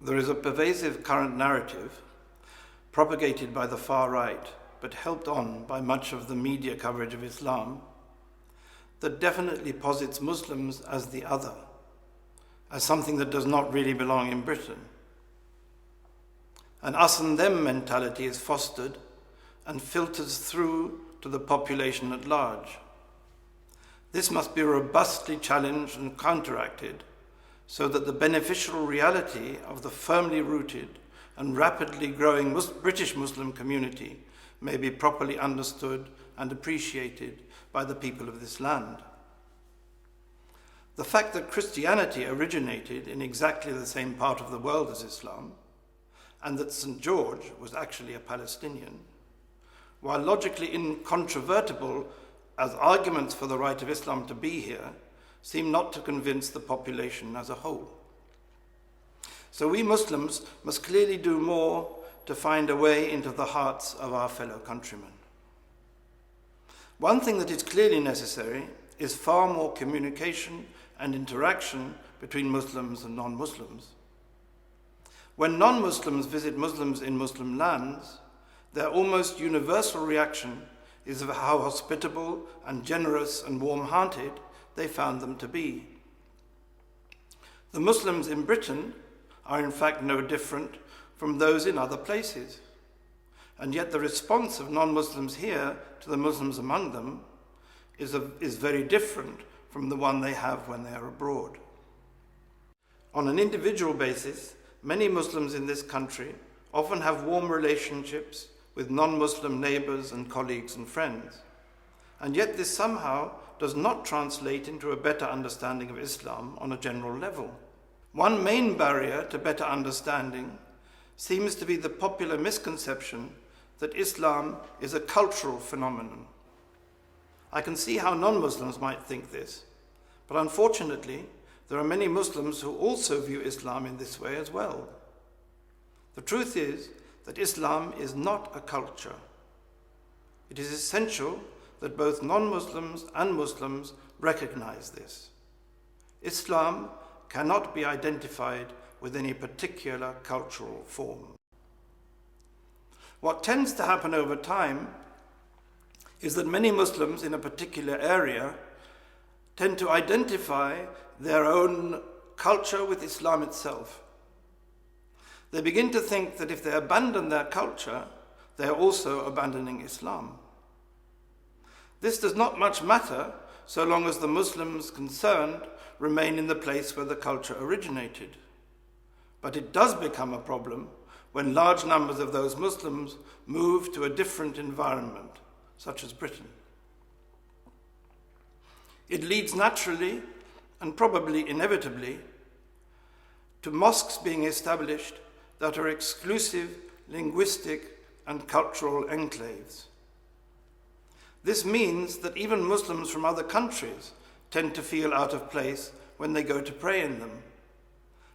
There is a pervasive current narrative propagated by the far right, but helped on by much of the media coverage of Islam, that definitely posits Muslims as the other, as something that does not really belong in Britain. An us and them mentality is fostered and filters through to the population at large. This must be robustly challenged and counteracted so that the beneficial reality of the firmly rooted and rapidly growing British Muslim community may be properly understood and appreciated by the people of this land. The fact that Christianity originated in exactly the same part of the world as Islam, and that St. George was actually a Palestinian, while logically incontrovertible as arguments for the right of Islam to be here, seem not to convince the population as a whole. So we Muslims must clearly do more to find a way into the hearts of our fellow countrymen. One thing that is clearly necessary is far more communication and interaction between Muslims and non-Muslims. When non-Muslims visit Muslims in Muslim lands, their almost universal reaction is of how hospitable and generous and warm-hearted they found them to be. The Muslims in Britain are in fact no different from those in other places, and yet the response of non-Muslims here to the Muslims among them is very different from the one they have when they are abroad. On an individual basis, many Muslims in this country often have warm relationships with non-Muslim neighbors and colleagues and friends, and yet this somehow does not translate into a better understanding of Islam on a general level. One main barrier to better understanding seems to be the popular misconception that Islam is a cultural phenomenon. I can see how non-Muslims might think this, but unfortunately, there are many Muslims who also view Islam in this way as well. The truth is that Islam is not a culture. It is essential that both non-Muslims and Muslims recognize this. Islam cannot be identified with any particular cultural form. What tends to happen over time is that many Muslims in a particular area tend to identify their own culture with Islam itself. They begin to think that if they abandon their culture, they are also abandoning Islam. This does not much matter so long as the Muslims concerned remain in the place where the culture originated. But it does become a problem when large numbers of those Muslims move to a different environment, such as Britain. It leads naturally, and probably inevitably, to mosques being established that are exclusive linguistic and cultural enclaves. This means that even Muslims from other countries tend to feel out of place when they go to pray in them,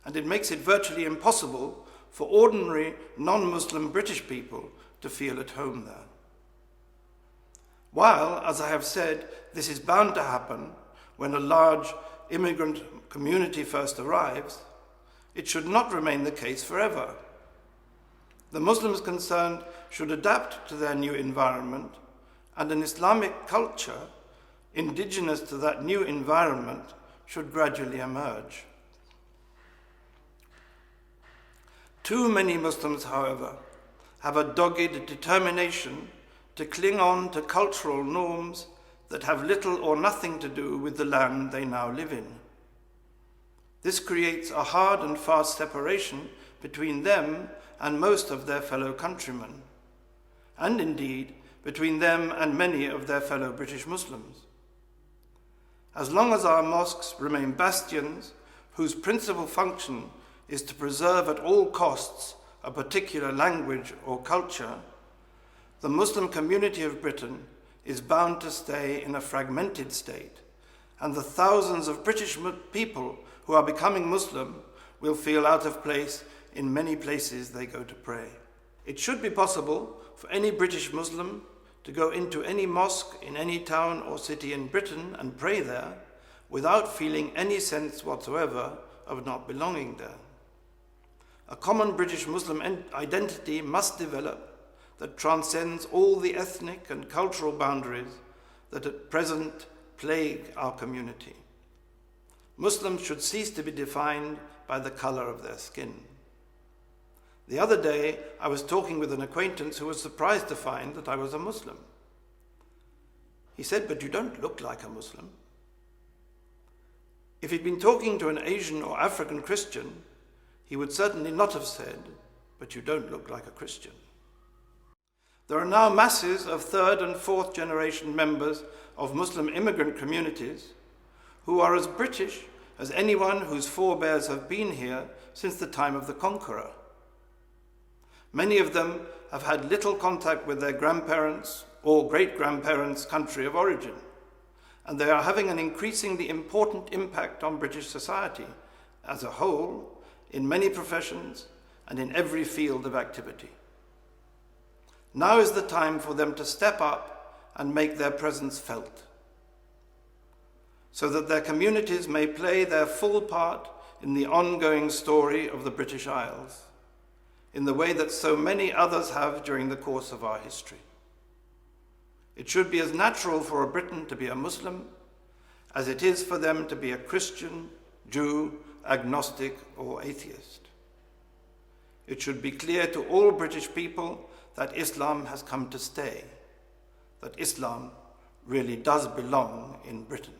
and it makes it virtually impossible for ordinary non-Muslim British people to feel at home there. While, as I have said, this is bound to happen when a large immigrant community first arrives, it should not remain the case forever. The Muslims concerned should adapt to their new environment, and an Islamic culture indigenous to that new environment should gradually emerge. Too many Muslims, however, have a dogged determination to cling on to cultural norms that have little or nothing to do with the land they now live in. This creates a hard and fast separation between them and most of their fellow countrymen, and indeed between them and many of their fellow British Muslims. As long as our mosques remain bastions whose principal function is to preserve at all costs a particular language or culture, the Muslim community of Britain is bound to stay in a fragmented state, and the thousands of British people who are becoming Muslim will feel out of place in many places they go to pray. It should be possible for any British Muslim to go into any mosque in any town or city in Britain and pray there without feeling any sense whatsoever of not belonging there. a common British Muslim identity must develop that transcends all the ethnic and cultural boundaries that at present plague our community. Muslims should cease to be defined by the color of their skin. The other day, I was talking with an acquaintance who was surprised to find that I was a Muslim. He said, "But you don't look like a Muslim." If he'd been talking to an Asian or African Christian, he would certainly not have said, "But you don't look like a Christian." There are now masses of third and fourth generation members of Muslim immigrant communities who are as British as anyone whose forebears have been here since the time of the conqueror. Many of them have had little contact with their grandparents' or great-grandparents' country of origin, and they are having an increasingly important impact on British society as a whole, in many professions and in every field of activity. Now is the time for them to step up and make their presence felt, so that their communities may play their full part in the ongoing story of the British Isles, in the way that so many others have during the course of our history. It should be as natural for a Briton to be a Muslim as it is for them to be a Christian, Jew, agnostic, or atheist. It should be clear to all British people that Islam has come to stay, that Islam really does belong in Britain.